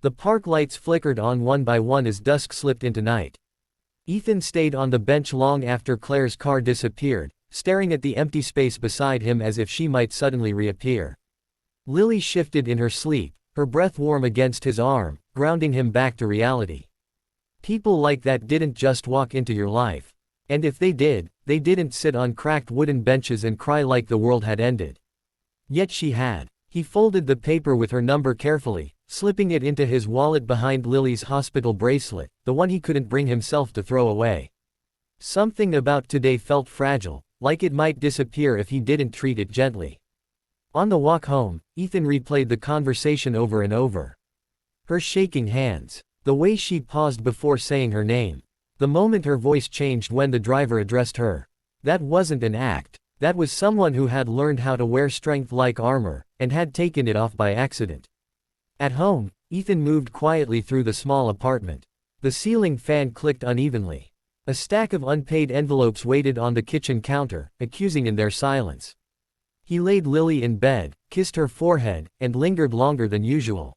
The park lights flickered on one by one as dusk slipped into night. Ethan stayed on the bench long after Claire's car disappeared, staring at the empty space beside him as if she might suddenly reappear. Lily shifted in her sleep, her breath warm against his arm, grounding him back to reality. People like that didn't just walk into your life. And if they did, they didn't sit on cracked wooden benches and cry like the world had ended. Yet she had. He folded the paper with her number carefully, slipping it into his wallet behind Lily's hospital bracelet, the one he couldn't bring himself to throw away. Something about today felt fragile, like it might disappear if he didn't treat it gently. On the walk home, Ethan replayed the conversation over and over. Her shaking hands. The way she paused before saying her name. The moment her voice changed when the driver addressed her. That wasn't an act. That was someone who had learned how to wear strength like armor, and had taken it off by accident. At home, Ethan moved quietly through the small apartment. The ceiling fan clicked unevenly. A stack of unpaid envelopes waited on the kitchen counter, accusing in their silence. He laid Lily in bed, kissed her forehead, and lingered longer than usual.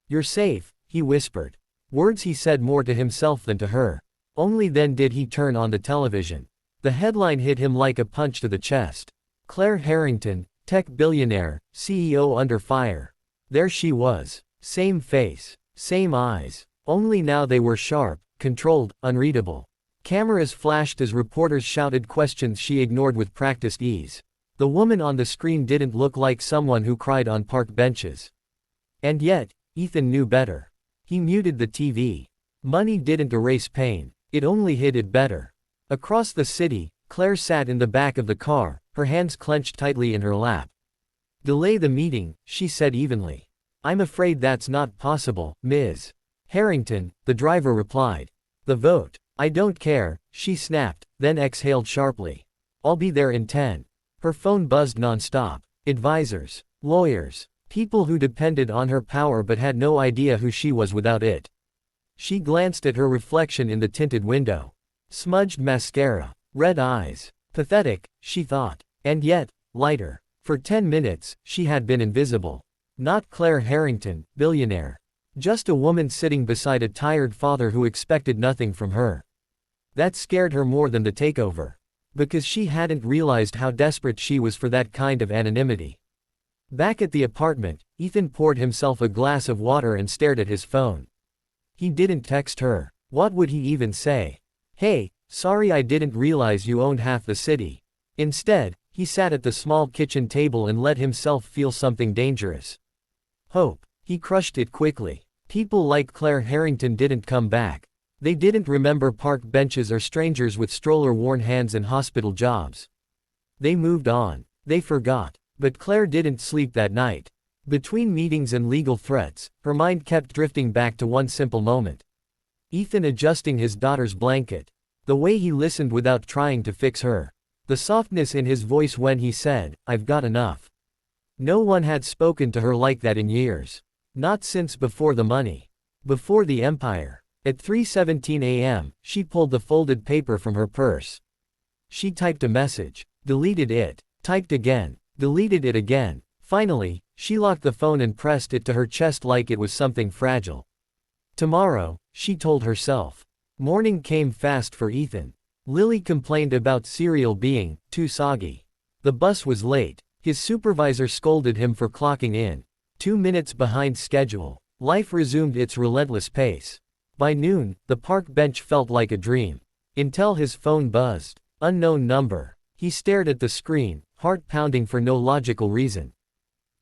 "You're safe," he whispered. Words he said more to himself than to her. Only then did he turn on the television. The headline hit him like a punch to the chest. Claire Harrington, tech billionaire, CEO under fire. There she was. Same face. Same eyes. Only now they were sharp, controlled, unreadable. Cameras flashed as reporters shouted questions she ignored with practiced ease. The woman on the screen didn't look like someone who cried on park benches. And yet, Ethan knew better. He muted the TV. Money didn't erase pain. It only hid it better. Across the city, Claire sat in the back of the car, her hands clenched tightly in her lap. "Delay the meeting," she said evenly. "I'm afraid that's not possible, Ms. Harrington," the driver replied. "The vote. I don't care," she snapped, then exhaled sharply. "I'll be there in 10. Her phone buzzed nonstop. Advisors. Lawyers. People who depended on her power but had no idea who she was without it. She glanced at her reflection in the tinted window. Smudged mascara. Red eyes. Pathetic, she thought. And yet, lighter. For 10 minutes, she had been invisible. Not Claire Harrington, billionaire. Just a woman sitting beside a tired father who expected nothing from her. That scared her more than the takeover. Because she hadn't realized how desperate she was for that kind of anonymity. Back at the apartment, Ethan poured himself a glass of water and stared at his phone. He didn't text her. What would he even say? "Hey, sorry I didn't realize you owned half the city." Instead, he sat at the small kitchen table and let himself feel something dangerous. Hope. He crushed it quickly. People like Claire Harrington didn't come back. They didn't remember park benches or strangers with stroller-worn hands and hospital jobs. They moved on. They forgot. But Claire didn't sleep that night. Between meetings and legal threats, her mind kept drifting back to one simple moment. Ethan adjusting his daughter's blanket. The way he listened without trying to fix her. The softness in his voice when he said, "I've got enough." No one had spoken to her like that in years. Not since before the money. Before the empire. At 3:17 a.m., she pulled the folded paper from her purse. She typed a message. Deleted it. Typed again. Deleted it again. Finally, she locked the phone and pressed it to her chest like it was something fragile. Tomorrow, she told herself. Morning came fast for Ethan. Lily complained about cereal being too soggy. The bus was late. His supervisor scolded him for clocking in 2 minutes behind schedule. Life resumed its relentless pace. By noon, the park bench felt like a dream. Until his phone buzzed. Unknown number. He stared at the screen, heart pounding for no logical reason.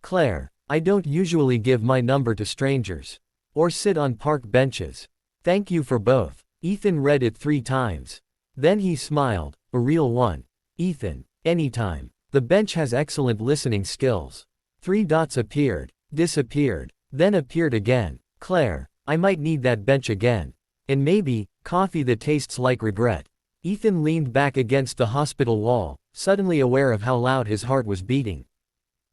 "Claire, I don't usually give my number to strangers. Or sit on park benches. Thank you for both." Ethan read it 3 times. Then he smiled, a real one. "Ethan, anytime. The bench has excellent listening skills." 3 dots appeared, disappeared, then appeared again. "Claire, I might need that bench again. And maybe, coffee that tastes like regret." Ethan leaned back against the hospital wall, suddenly aware of how loud his heart was beating.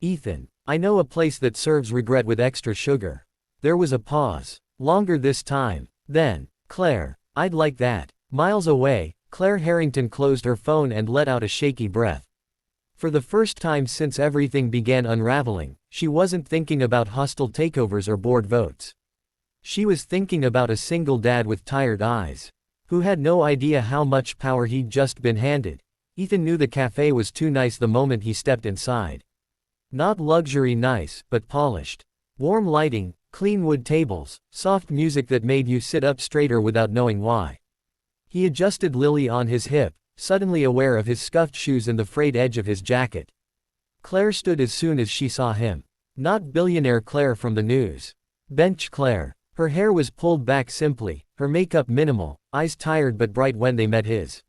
"Ethan, I know a place that serves regret with extra sugar." There was a pause. Longer this time. Then, "Claire, I'd like that." Miles away, Claire Harrington closed her phone and let out a shaky breath. For the first time since everything began unraveling, she wasn't thinking about hostile takeovers or board votes. She was thinking about a single dad with tired eyes, who had no idea how much power he'd just been handed. Ethan knew the cafe was too nice the moment he stepped inside. Not luxury nice, but polished. Warm lighting, clean wood tables, soft music that made you sit up straighter without knowing why. He adjusted Lily on his hip, suddenly aware of his scuffed shoes and the frayed edge of his jacket. Claire stood as soon as she saw him. Not billionaire Claire from the news. Bench Claire. Her hair was pulled back simply, her makeup minimal, eyes tired but bright when they met his.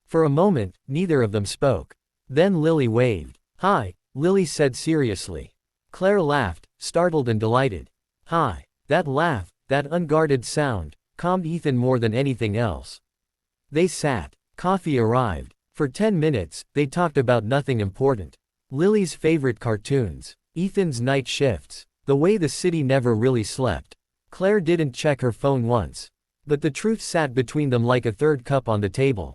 For a moment, neither of them spoke. Then Lily waved. "Hi," Lily said seriously. Claire laughed, startled and delighted. "Hi." That laugh, that unguarded sound, calmed Ethan more than anything else. They sat. Coffee arrived. For 10 minutes, they talked about nothing important. Lily's favorite cartoons. Ethan's night shifts. The way the city never really slept. Claire didn't check her phone once. But the truth sat between them like a third cup on the table.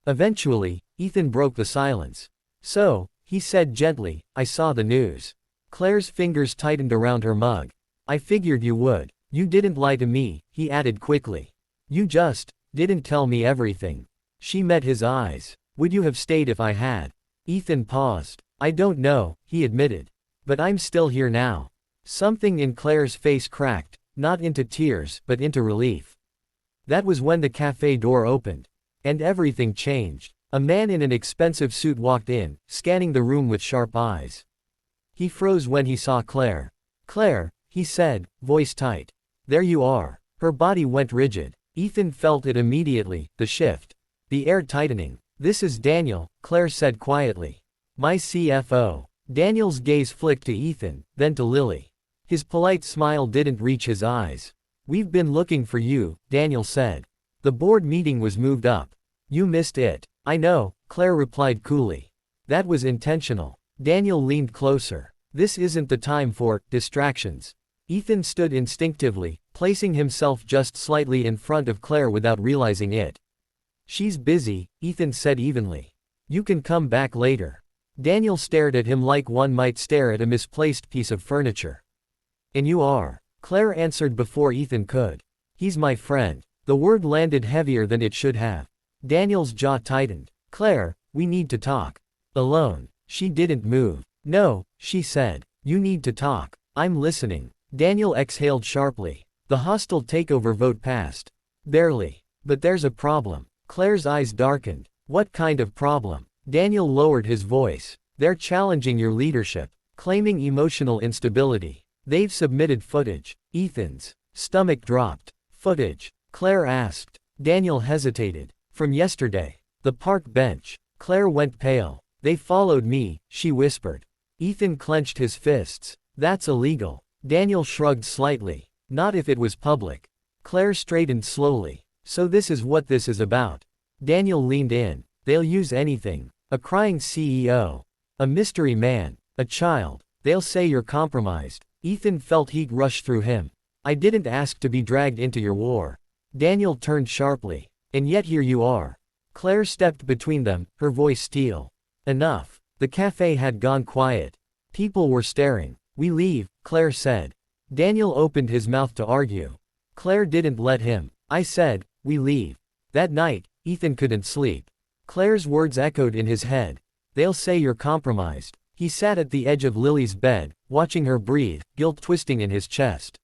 Eventually, Ethan broke the silence. "So," he said gently, "I saw the news." Claire's fingers tightened around her mug. "I figured you would. You didn't lie to me," he added quickly. "You just didn't tell me everything." She met his eyes. "Would you have stayed if I had?" Ethan paused. "I don't know," he admitted. "But I'm still here now." Something in Claire's face cracked, not into tears, but into relief. That was when the cafe door opened. And everything changed. A man in an expensive suit walked in, scanning the room with sharp eyes. He froze when he saw Claire. "Claire," he said, voice tight. "There you are." Her body went rigid. Ethan felt it immediately, the shift. The air tightening. "This is Daniel," Claire said quietly. "My CFO." Daniel's gaze flicked to Ethan, then to Lily. His polite smile didn't reach his eyes. "We've been looking for you," Daniel said. "The board meeting was moved up. You missed it." "I know," Claire replied coolly. "That was intentional." Daniel leaned closer. "This isn't the time for distractions." Ethan stood instinctively, placing himself just slightly in front of Claire without realizing it. "She's busy," Ethan said evenly. "You can come back later." Daniel stared at him like one might stare at a misplaced piece of furniture. "And you are?" Claire answered before Ethan could. "He's my friend." The word landed heavier than it should have. Daniel's jaw tightened. "Claire, we need to talk." "Alone." She didn't move. "No," she said. "You need to talk." "I'm listening." Daniel exhaled sharply. The hostile takeover vote passed. "Barely. But there's a problem." Claire's eyes darkened. "What kind of problem?" Daniel lowered his voice. "They're challenging your leadership. Claiming emotional instability. They've submitted footage." Ethan's stomach dropped. "Footage?" Claire asked. Daniel hesitated. "From yesterday. The park bench." Claire went pale. "They followed me," she whispered. Ethan clenched his fists. "That's illegal." Daniel shrugged slightly. "Not if it was public." Claire straightened slowly. "So this is what this is about." Daniel leaned in. "They'll use anything. A crying CEO. A mystery man. A child. They'll say you're compromised." Ethan felt heat rush through him. "I didn't ask to be dragged into your war." Daniel turned sharply. "And yet here you are." Claire stepped between them, her voice steel. "Enough." The cafe had gone quiet. People were staring. "We leave," Claire said. Daniel opened his mouth to argue. Claire didn't let him. "I said, we leave." That night, Ethan couldn't sleep. Claire's words echoed in his head. "They'll say you're compromised." He sat at the edge of Lily's bed, watching her breathe, guilt twisting in his chest.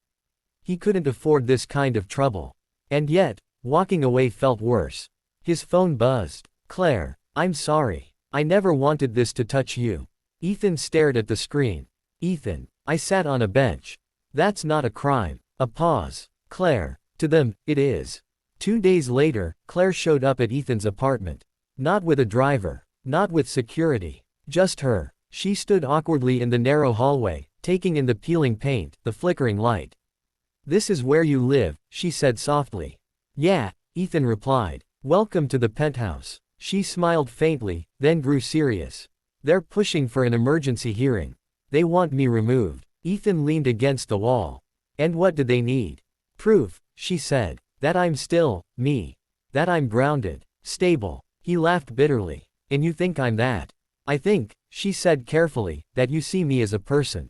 He couldn't afford this kind of trouble. And yet, walking away felt worse. His phone buzzed. "Claire, I'm sorry. I never wanted this to touch you." Ethan stared at the screen. "Ethan, I sat on a bench." "That's not a crime." A pause. "Claire, to them, it is." 2 days later, Claire showed up at Ethan's apartment. Not with a driver. Not with security. Just her. She stood awkwardly in the narrow hallway, taking in the peeling paint, the flickering light. "This is where you live," she said softly. "Yeah," Ethan replied. "Welcome to the penthouse." She smiled faintly, then grew serious. "They're pushing for an emergency hearing. They want me removed." Ethan leaned against the wall. "And what do they need?" "Proof," she said. "That I'm still me. That I'm grounded. Stable." He laughed bitterly. "And you think I'm that?" "I think," she said carefully, "that you see me as a person.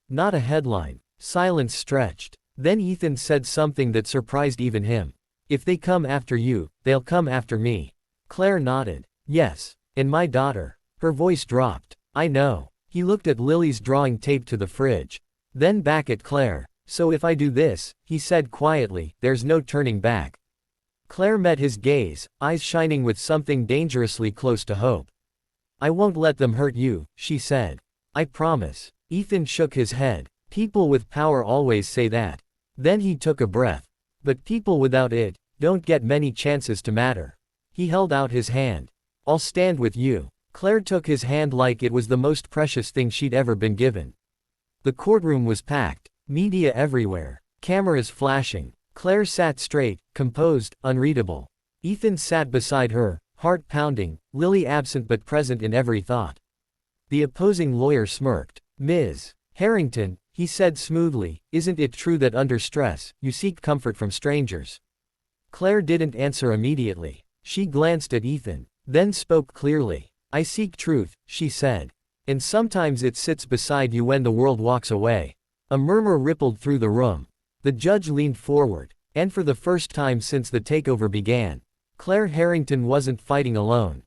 Not a headline." Silence stretched. Then Ethan said something that surprised even him. If they come after you, they'll come after me. Claire nodded. Yes. And my daughter. Her voice dropped. I know. He looked at Lily's drawing taped to the fridge. Then back at Claire. So if I do this, he said quietly, there's no turning back. Claire met his gaze, eyes shining with something dangerously close to hope. I won't let them hurt you, she said. I promise. Ethan shook his head. People with power always say that. Then he took a breath. But people without it don't get many chances to matter. He held out his hand. I'll stand with you. Claire took his hand like it was the most precious thing she'd ever been given. The courtroom was packed. Media everywhere. Cameras flashing. Claire sat straight, composed, unreadable. Ethan sat beside her, heart pounding, Lily absent but present in every thought. The opposing lawyer smirked. Ms. Harrington, he said smoothly, isn't it true that under stress, you seek comfort from strangers? Claire didn't answer immediately. She glanced at Ethan, then spoke clearly. I seek truth, she said. And sometimes it sits beside you when the world walks away. A murmur rippled through the room. The judge leaned forward, and for the first time since the takeover began, Claire Harrington wasn't fighting alone.